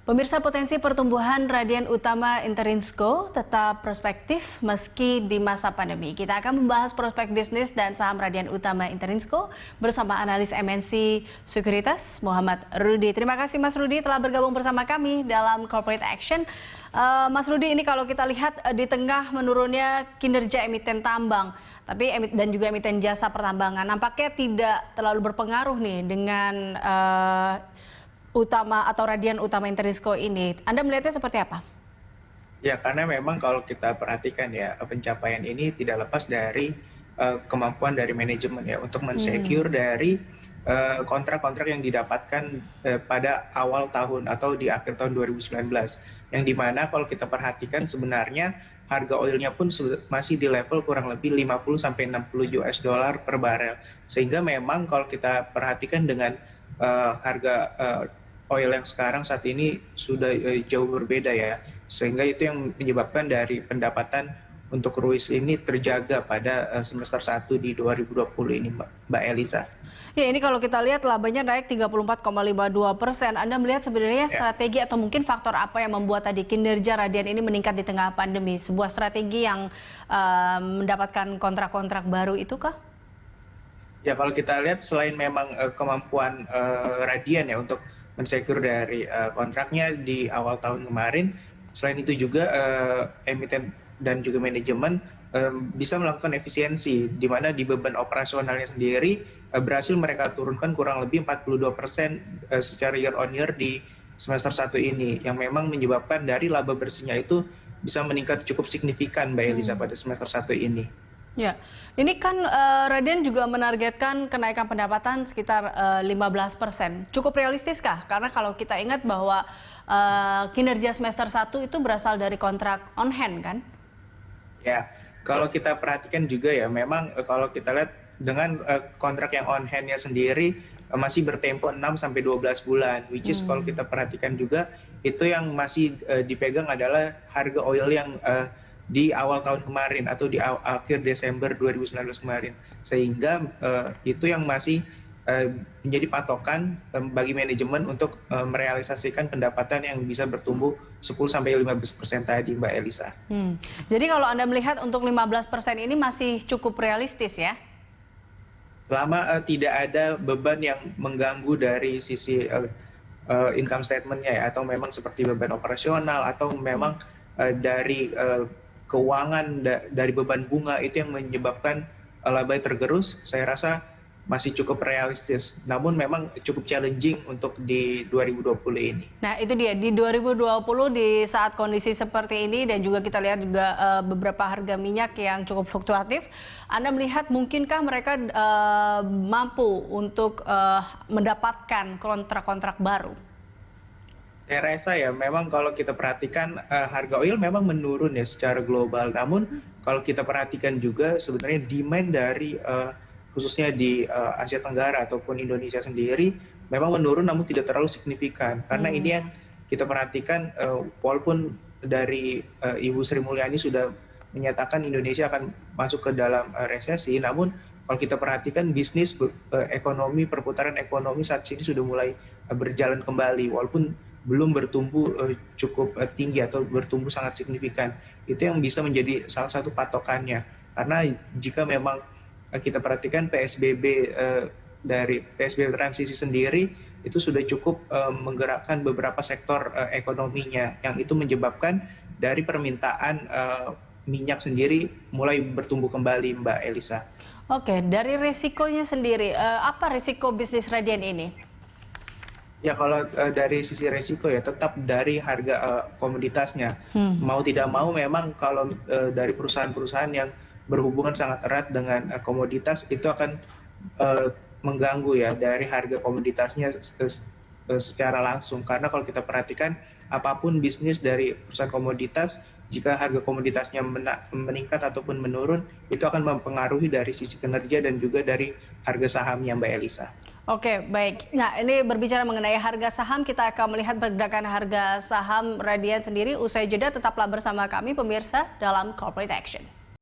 Pemirsa, potensi pertumbuhan Radian Utama Interinsco tetap prospektif meski di masa pandemi. Kita akan membahas prospek bisnis dan saham Radian Utama Interinsco bersama analis MNC Sekuritas Muhammad Rudi. Terima kasih Mas Rudi telah bergabung bersama kami dalam Corporate Action. Mas Rudi, ini kalau kita lihat di tengah menurunnya kinerja emiten tambang, dan juga emiten jasa pertambangan, nampaknya tidak terlalu berpengaruh nih dengan Radian Utama Interinsco ini. Anda melihatnya seperti apa? Ya, karena memang kalau kita perhatikan ya, pencapaian ini tidak lepas dari kemampuan dari manajemen ya untuk mensecure dari kontrak-kontrak yang didapatkan pada awal tahun atau di akhir tahun 2019. Yang dimana kalau kita perhatikan sebenarnya harga oilnya pun masih di level kurang lebih 50-60 US dollar per barel. Sehingga memang kalau kita perhatikan dengan harga oil yang sekarang saat ini sudah jauh berbeda ya, sehingga itu yang menyebabkan dari pendapatan untuk Ruis ini terjaga pada semester 1 di 2020 ini, Mbak Elisa. Ya, ini kalau kita lihat labanya naik 34,52%. Anda melihat sebenarnya strategi atau mungkin faktor apa yang membuat tadi kinerja Radian ini meningkat di tengah pandemi? Sebuah strategi yang mendapatkan kontrak-kontrak baru itu kah? Ya, kalau kita lihat selain memang kemampuan Radian ya untuk mensecure dari kontraknya di awal tahun kemarin, selain itu juga emiten dan juga manajemen bisa melakukan efisiensi, di mana di beban operasionalnya sendiri berhasil mereka turunkan kurang lebih 42% secara year on year di semester 1 ini, yang memang menyebabkan dari laba bersihnya itu bisa meningkat cukup signifikan, Mbak Elisa, pada semester 1 ini. Ya, ini kan Radian juga menargetkan kenaikan pendapatan sekitar 15%. Cukup realistiskah? Karena kalau kita ingat bahwa kinerja semester 1 itu berasal dari kontrak on hand kan? Ya, kalau kita perhatikan juga ya, memang kalau kita lihat dengan kontrak yang on hand-nya sendiri masih bertempo 6-12 bulan, which is kalau kita perhatikan juga itu yang masih dipegang adalah harga oil yang di awal tahun kemarin atau di akhir Desember 2019 kemarin, sehingga itu yang masih menjadi patokan bagi manajemen untuk merealisasikan pendapatan yang bisa bertumbuh 10-15% tadi, Mbak Elisa. Jadi kalau Anda melihat untuk 15% ini masih cukup realistis ya? Selama tidak ada beban yang mengganggu dari sisi income statement-nya ya, atau memang seperti beban operasional atau memang dari keuangan dari beban bunga itu yang menyebabkan laba tergerus, saya rasa masih cukup realistis. Namun memang cukup challenging untuk di 2020 ini. Nah, itu dia, di 2020 di saat kondisi seperti ini dan juga kita lihat juga beberapa harga minyak yang cukup fluktuatif, Anda melihat mungkinkah mereka mampu untuk mendapatkan kontrak-kontrak baru? Saya rasa ya memang kalau kita perhatikan harga oil memang menurun ya secara global. Namun kalau kita perhatikan juga sebenarnya demand dari khususnya di Asia Tenggara ataupun Indonesia sendiri memang menurun namun tidak terlalu signifikan. Karena ini yang kita perhatikan walaupun dari Ibu Sri Mulyani sudah menyatakan Indonesia akan masuk ke dalam resesi, namun kalau kita perhatikan bisnis ekonomi, perputaran ekonomi saat ini sudah mulai berjalan kembali walaupun belum bertumbuh cukup tinggi atau bertumbuh sangat signifikan. Itu yang bisa menjadi salah satu patokannya. Karena jika memang kita perhatikan PSBB dari PSBB transisi sendiri itu sudah cukup menggerakkan beberapa sektor ekonominya, yang itu menyebabkan dari permintaan minyak sendiri mulai bertumbuh kembali, Mbak Elisa. Oke, dari risikonya sendiri, apa risiko bisnis Radian ini? Ya, kalau dari sisi resiko ya tetap dari harga komoditasnya. Mau tidak mau memang kalau dari perusahaan-perusahaan yang berhubungan sangat erat dengan komoditas itu akan mengganggu ya dari harga komoditasnya secara langsung. Karena kalau kita perhatikan apapun bisnis dari perusahaan komoditas, jika harga komoditasnya meningkat ataupun menurun, itu akan mempengaruhi dari sisi kinerja dan juga dari harga sahamnya, Mbak Elisa. Oke, baik. Nah, ini berbicara mengenai harga saham, kita akan melihat pergerakan harga saham Radian sendiri. Usai jeda, tetaplah bersama kami pemirsa dalam Corporate Action.